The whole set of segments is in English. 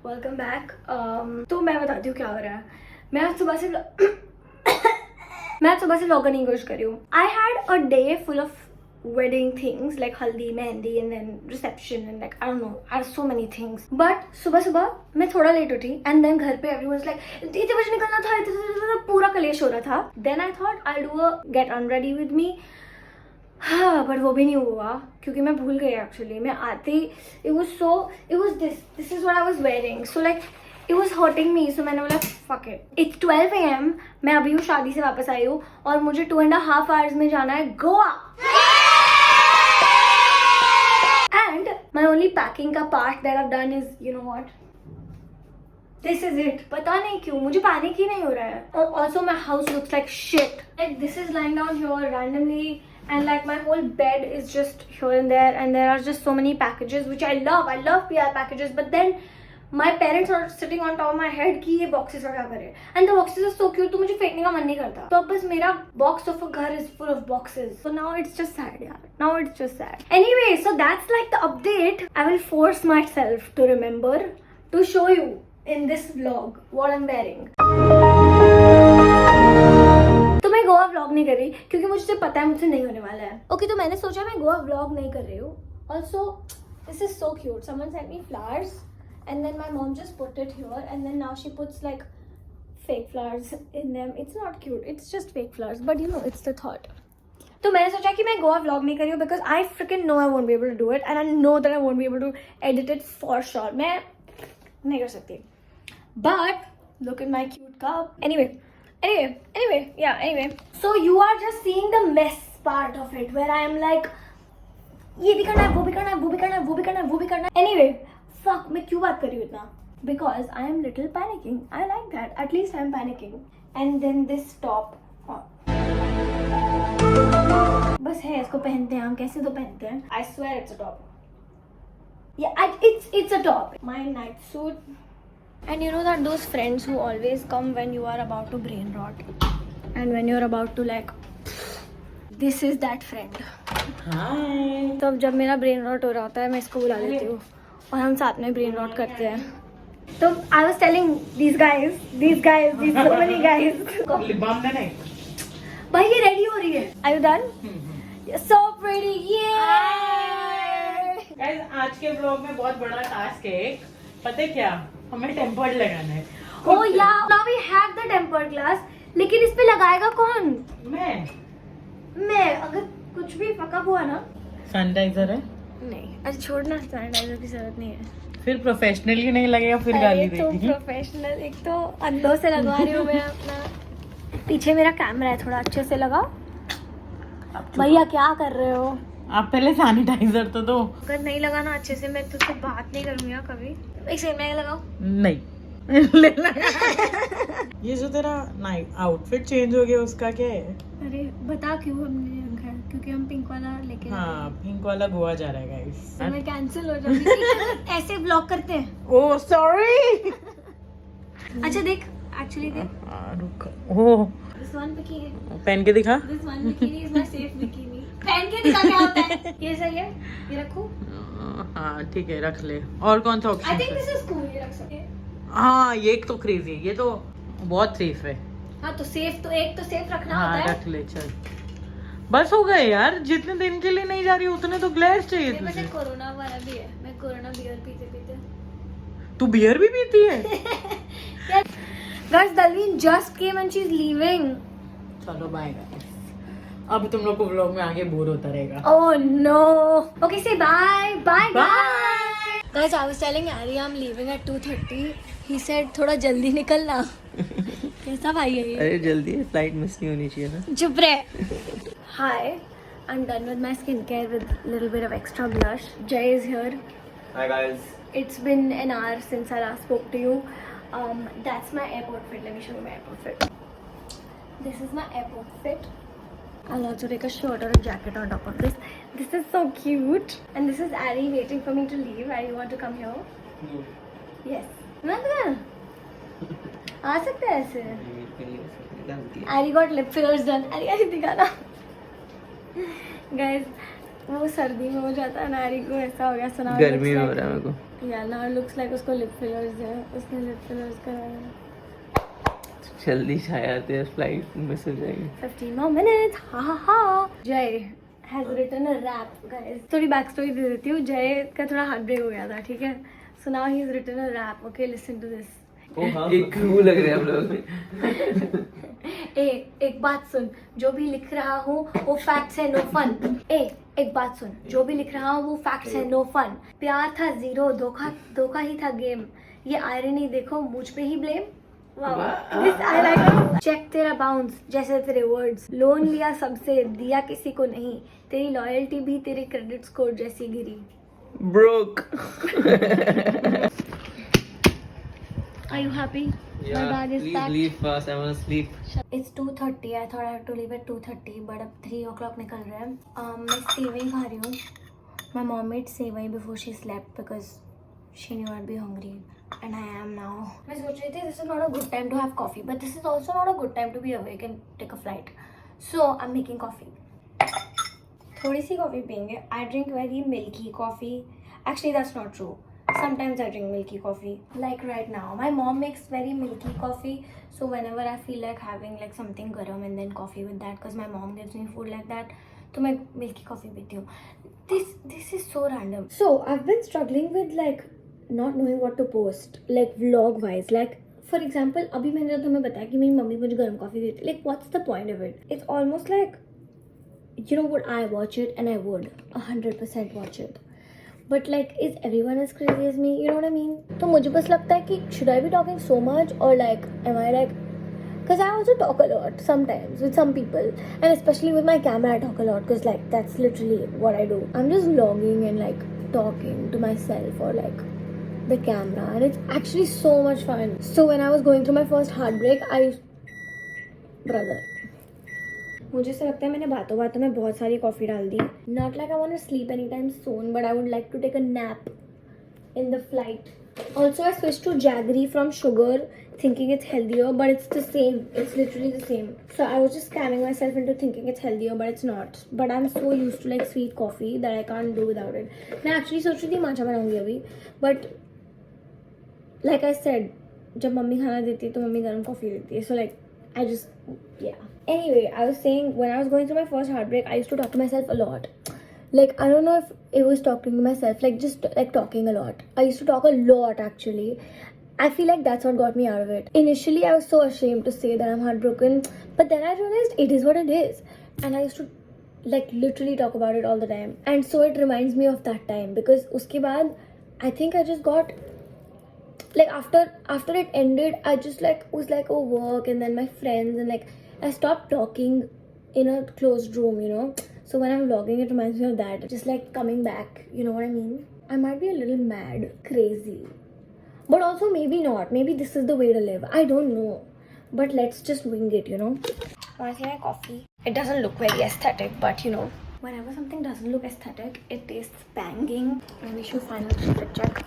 Welcome back. तो मैं बताती हूँ क्या हो रहा है। मैं आज सुबह से व्लॉग करने की कोशिश कर रही हूँ। I had a day full of wedding things like haldi, mehndi and then reception and like I don't know, I have so many things. But सुबह मैं थोड़ा लेट उठी and then घर पे everyone was like इतने बजे निकलना था, पूरा कलेश हो रहा था. Then I thought I'll do a get on ready with me. हाँ, बट वो भी नहीं हुआ क्योंकि मैं भूल गई एक्चुअली. मैं आते it was this is what I was wearing, so like it was hurting me, so मैंने बोला fuck it. It's 12 AM. मैं अभी हूँ शादी से वापस आई हूँ और मुझे 2.5 hours में जाना है Goa. And my only packing का part that I've done is, you know what? This is it. पता नहीं क्यों मुझे पैनिक ही नहीं हो रहा है. Also my house looks like shit. Like this is lying down here randomly. And like my whole bed is just here and there are just so many packages which I love. I love PR packages, but then my parents are sitting on top of my head कि ये boxes का क्या करें. And the boxes are so cute, तो मुझे फेंकने का मन नहीं करता. तो अब बस मेरा box of a घर is full of boxes. So now it's just sad, यार. Now it's just sad. Anyway, so that's like the update. I will force myself to remember to show you in this vlog what I'm wearing. तो मैं Goa vlog नहीं कर रही क्योंकि मुझे पता है मुझसे नहीं होने वाला है. ओके, तो मैंने सोचा मैं गोवा व्लॉग नहीं कर रही हूँ. Also this is so cute. Someone sent me flowers and then my mom just put it here and then now she puts like fake flowers in them. It's not cute, it's just fake flowers, but you know, it's the thought. तो मैंने सोचा कि मैं Goa vlog नहीं कर रही हूँ because I freaking know I won't be able to do it and I know that I won't be able to edit it for sure. मैं नहीं कर सकती. But look at my cute cup. Anyway, so you are just seeing the mess part of it where I am like ये भी करना है, वो भी करना है, वो भी करना है, वो भी करना है, वो भी करना है. Anyway, fuck, मैं क्यों बात कर रही हूँ इतना? Because I am little panicking. I like that. At least I am panicking. And then this top. बस है, इसको पहनते हैं हम. कैसे तो पहनते हैं. I swear it's a top. Yeah, it's a top. My night suit. And you know that those friends who always come when you are about to brain rot. And when you're about to like. This is that friend. Hi. तो अब जब मेरा brain rot हो रहा होता है मैं इसको बुला लेती हूँ और हम साथ में ब्रेन रॉट करते हैं. तो I was telling these guys so many guys. Lip balm देना है. भाई ये रेडी हो रही है. Are you done? You're so pretty. Yeah. Guys, आज के व्लॉग में बहुत बड़ा टास्क है. पता है क्या? हमें टेम्पर्ड लगाना है. Oh yeah. Now we have the tempered glass. लेकिन इस पे लगाएगा कौन? मैं अगर कुछ भी फकअप हुआ ना. सैनिटाइजर है? नहीं, अरे छोड़ना, सैनिटाइजर की जरूरत नहीं है. फिर प्रोफेशनली नहीं लगेगा, फिर गाली देगी. प्रोफेशनल एक तो अंदर से लगवा रही हूँ मैं अपना. पीछे मेरा कैमरा है, थोड़ा अच्छे से लगाओ. भैया क्या कर रहे हो? आप पहले सैनिटाइजर तो दो. अगर नहीं लगाना अच्छे से मैं तुझसे बात नहीं करूँगी कभी. एक सेकंड में लगाओ. नहीं. ये जो तेरा नाइट आउटफिट चेंज हो गया उसका क्या है? अरे बता क्यों हमने रखा है? क्योंकि हम पिंक वाला लेके. हाँ, पिंक वाला गोवा जा रहा है गाइस. तो मैं कैंसिल हो जाऊंगी. ऐसे ब्लॉक करते हैं. Oh sorry. अच्छा देख, एक्चुअली देख. रुक. ओह, दिस वन बिकिनी. पहन के दिखा. This one bikini is my safe bikini. पहन के दिखा क्या होता है? ये सही है? ये रखूं? हाँ ठीक है, रख ले. और कौन सा option? I think this is cool. ये रख सके. हाँ, ये एक तो क्रेजी है. ये तो बहुत सेफ है. हाँ तो सेफ, तो एक तो सेफ रखना हाँ, होता है. रख ले. चल बस हो गए यार. जितने दिन के लिए नहीं जा रही उतने तो ग्लेस चाहिए मुझे तुझे. कोरोना वाला भी है. मैं कोरोना बियर पीते तू बियर भी पीती है? Guys, Dalveen just came and she's leaving. चलो बाय गाइस. अब तुम लोग को व्लॉग में आगे बोर होता रहेगा. Oh no. Okay, say bye. Bye. Bye. Guys, I was telling Ari I'm leaving at 2:30. He said थोड़ा जल्दी निकलना. कैसा भाई है ये? अरे जल्दी है, फ्लाइट मिस नहीं होनी चाहिए ना. चुप रहे. Hi, I'm done with my skincare with a little bit of extra blush. Jay is here. Hi guys. It's been an hour since I last spoke to you. That's my airport fit. Let me show you my airport fit. This is my airport fit. I'll also take a shirt or a jacket on top of this. This is so cute. And this is Ari waiting for me to leave. Ari, you want to come here? No. Yes. Nandra. आ सकते हैं ऐसे. Ari got lip fillers done. Ari दिखाना. Guys, वो सर्दी में हो जाता है, नारी को ऐसा हो गया। सुना गर्मी में हो रहा है मेरे को। या ना लुक्स लाइक उसको लिप फिलर्स है, उसने लिप फिलर्स कराया है। जल्दी से आते हैं, फ्लाइट मिस हो जाएगी। 15 more minutes, ha. Jay has written a rap, guys. थोड़ी बैक स्टोरी दे देती हूँ। जय का थोड़ा हार्ट ब्रेक हो गया था, ठीक है? So now he's written a rap. Okay, listen to this. एक वो लग रहे हैं हम लोग। एक बात सुन, जो भी लिख रहा हूँ वो फैक्ट्स है, नो फन। एक बात सुन, जो भी लिख रहा हूँ वो फैक्ट्स है, नो फन। प्यार था जीरो, धोखा ही था गेम। ये आयरनी देखो, मुझ पे ही ब्लेम। चेक तेरा बाउंस जैसे तेरे वर्ड्स। लोन लिया सबसे, दिया किसी को नहीं। तेरी लॉयल्टी भी तेरे क्रेडिट स्कोर जैसी गिरी। Broke. Are you happy? My bag is please packed. leave fast. I want to sleep. It's 2:30. I thought I had to leave at 2:30, but अब 3 o'clock निकल रहे हैं। मैं सेवई खा रही हूँ। My mom made sevai before she slept because she knew I'd be hungry, and I am now. मैं सोच रही थी this is not a good time to have coffee, but this is also not a good time to be awake and take a flight. So I'm making coffee. थोड़ी सी coffee पियेंगे। I drink very milky coffee. Actually, that's not true. Sometimes I drink milky coffee. Like right now, my mom makes very milky coffee. So whenever I feel like having like something garam and then coffee with that, because my mom gives me food like that, तो मैं milky coffee पीती हूँ. This is so random. So I've been struggling with like not knowing what to post, like vlog wise. Like for example, अभी मैंने तुम्हें बताया कि मेरी मम्मी मुझे गर्म कॉफ़ी देती है. Like what's the point of it? It's almost like, you know, would I watch it? And I would 100% watch it. But like, is everyone as crazy as me? You know what I mean? तो मुझे बस लगता है कि should I be talking so much, or like am I like, because I also talk a lot sometimes with some people, and especially with my camera I talk a lot because like that's literally what I do. I'm just vlogging and like talking to myself or like the camera, and it's actually so much fun. So when I was going through my first heartbreak, brother, मुझे ऐसा लगता है मैंने बातों बातों में बहुत सारी कॉफ़ी डाल दी. Not like I want to sleep anytime soon, but I would like to take a nap in the flight. Also, I switched to jaggery from sugar, thinking it's healthier, but it's the same. It's literally the same. So I was just scamming myself into thinking it's healthier, but it's not. But I'm so used to like sweet coffee that I can't do without it. मैं actually सोच रही थी matcha बनाऊंगी अभी, but like I said, जब mummy खाना देती है तो मम्मी गर्म कॉफ़ी देती है. So like I just, yeah. Anyway, I was saying, when I was going through my first heartbreak, I used to talk to myself a lot. Like, I don't know if it was talking to myself, like just like talking a lot. I used to talk a lot actually. I feel like that's what got me out of it. Initially, I was so ashamed to say that I'm heartbroken, but then I realized it is what it is. And I used to like literally talk about it all the time. And so it reminds me of that time, because uske baad, I think I just got, like after it ended, I just like was like, oh, work and then my friends, and like I stopped talking in a closed room, you know. So when I'm vlogging, it reminds me of that, just like coming back, you know what I mean? I might be a little mad, crazy, but also maybe not. Maybe this is the way to live. I don't know, but let's just wing it, you know. Want to see my coffee? It doesn't look very aesthetic, but you know, whenever something doesn't look aesthetic, it tastes banging. And we should finally fit check.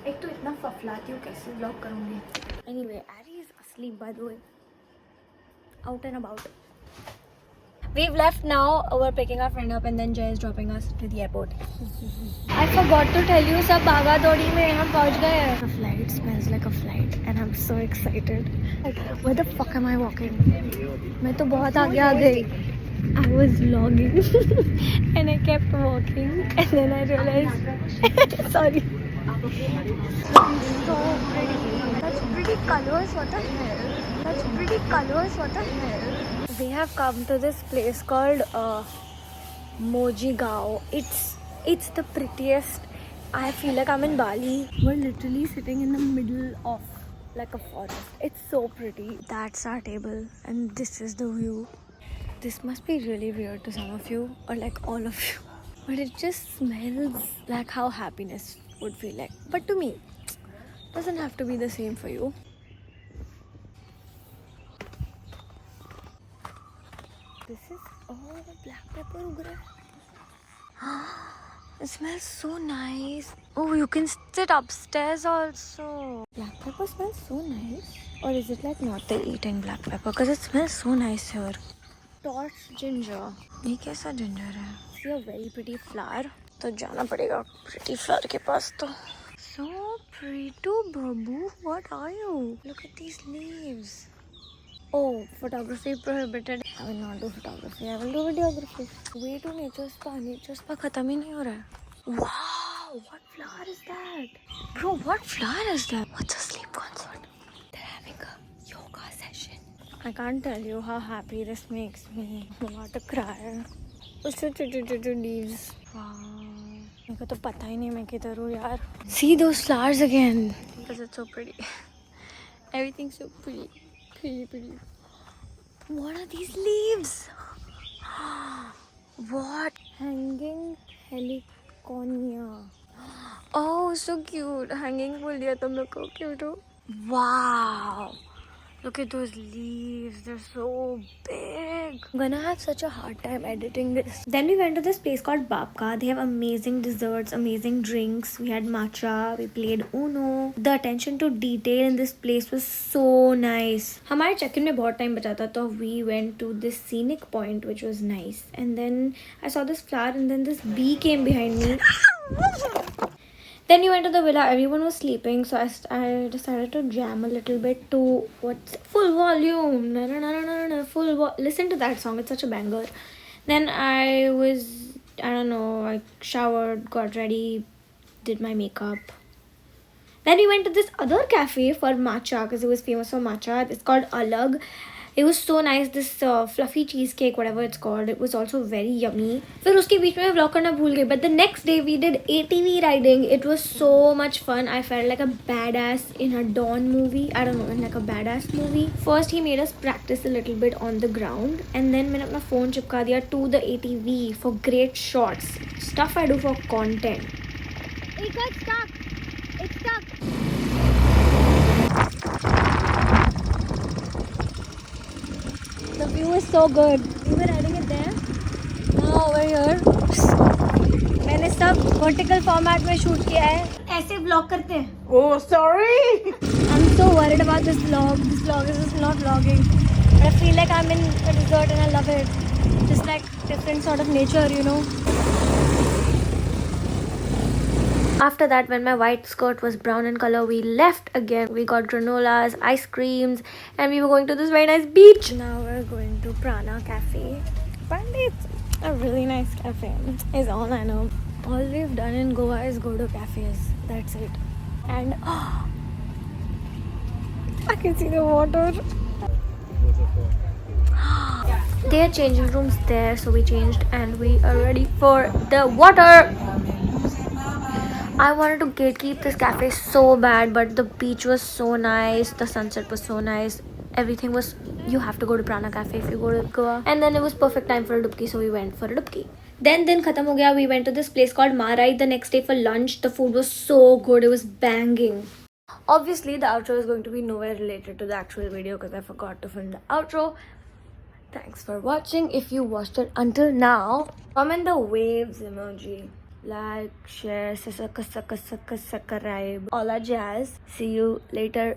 एक तो इतना फफलाती हूँ, कैसे vlog करूँगी. Anyway, Ari is asleep by the way. Out and about. We've left now. We're picking our friend up and then Jay is dropping us to the airport. I forgot to tell you, सब भागा दौड़ी में हम पहुँच गए हैं. The flight smells like a flight and I'm so excited. Where the fuck am I walking? मैं तो बहुत आगे आ गई. I was vlogging and I kept walking and then I realized sorry. So pretty. That's pretty colors. What the hell? That's pretty colors. What the hell? We have come to this place called Moji Gao. It's the prettiest. I feel like I'm in Bali. We're literally sitting in the middle of like a forest. It's so pretty. That's our table and this is the view. This must be really weird to some of you or like all of you, but it just smells like how happiness would feel like. But to me, it doesn't have to be the same for you. This is black pepper ugra. It smells so nice. Oh, you can sit upstairs also. Black pepper smells so nice. Or is it like not the eating black pepper? Because it smells so nice here. Torch ginger. ये कैसा ginger है? see a very pretty flower. तो जाना पड़ेगा pretty flower के पास तो. So pretty, babu. What are you? Look at these leaves. Oh, photography prohibited. I will not do photography. I will do videography. Way to nature spa. Nature spa खत्म ही नहीं हो रहा है. Wow, what flower is that? Bro, what flower is that? What's a sleep concert? They're having a yoga session. I can't tell you how happy this makes me. I want to cry. Such leaves. Wow. मेरे को तो पता ही नहीं मैं किधर हूँ यार. See those flowers again. Because it's so pretty. Everything's so pretty. Pretty. What are these leaves? What? Hanging heliconia. Oh, so cute. Hanging बोल दिया तुम लोग को. Cute हो. Wow. Look at those leaves. They're so big. I'm gonna have such a hard time editing this. Then we went to this place called Babka. They have amazing desserts, amazing drinks. We had matcha. We played Uno. The attention to detail in this place was so nice. हमारे check-in में बहुत time बचा था तो we went to this scenic point which was nice. And then I saw this flower and then this bee came behind me. Then we went to the villa. Everyone was sleeping, so I decided to jam a little bit to what's full volume. Listen to that song. It's such a banger. Then I don't know, I showered, got ready, did my makeup. Then we went to this other cafe for matcha because it was famous for matcha. It's called Alag. It was so nice. This fluffy cheesecake, whatever it's called, it was also very yummy. फिर उसके बीच में vlog करना भूल गई. But the next day we did ATV riding. It was so much fun. I felt like a badass in a Dawn movie. I don't know, in like a badass movie. First he made us practice a little bit on the ground, and then मैंने अपना phone चिपका दिया to the ATV for great shots. Stuff I do for content. It got stuck. It's stuck. The view is so good. You were riding it there? No, over here. मैंने सब vertical format में shoot किया है. ऐसे vlog करते हैं. Oh, sorry. I'm so worried about this vlog. This vlog is just not vlogging. But I feel like I'm in a desert and I love it. Just like different sort of nature, you know. After that, when my white skirt was brown in color, we left again. We got granolas, ice creams, and we were going to this very nice beach. Now we're going to Prana Cafe. Apparently, it's a really nice cafe. Is all I know. All we've done in Goa is go to cafes. That's it. And I can see the water. There are changing rooms there, so we changed and we are ready for the water. I wanted to gatekeep this cafe so bad, but the beach was so nice, the sunset was so nice, everything was, you have to go to Prana Cafe if you go to Goa. And then it was perfect time for a dubki, so we went for a dubki. Then khatam ho gaya. We went to this place called Marai the next day for lunch. The food was so good, it was banging. Obviously the outro is going to be nowhere related to the actual video because I forgot to film the outro. Thanks for watching. If you watched it until now, comment the waves emoji. Like, share, subscribe, all that jazz. See you later.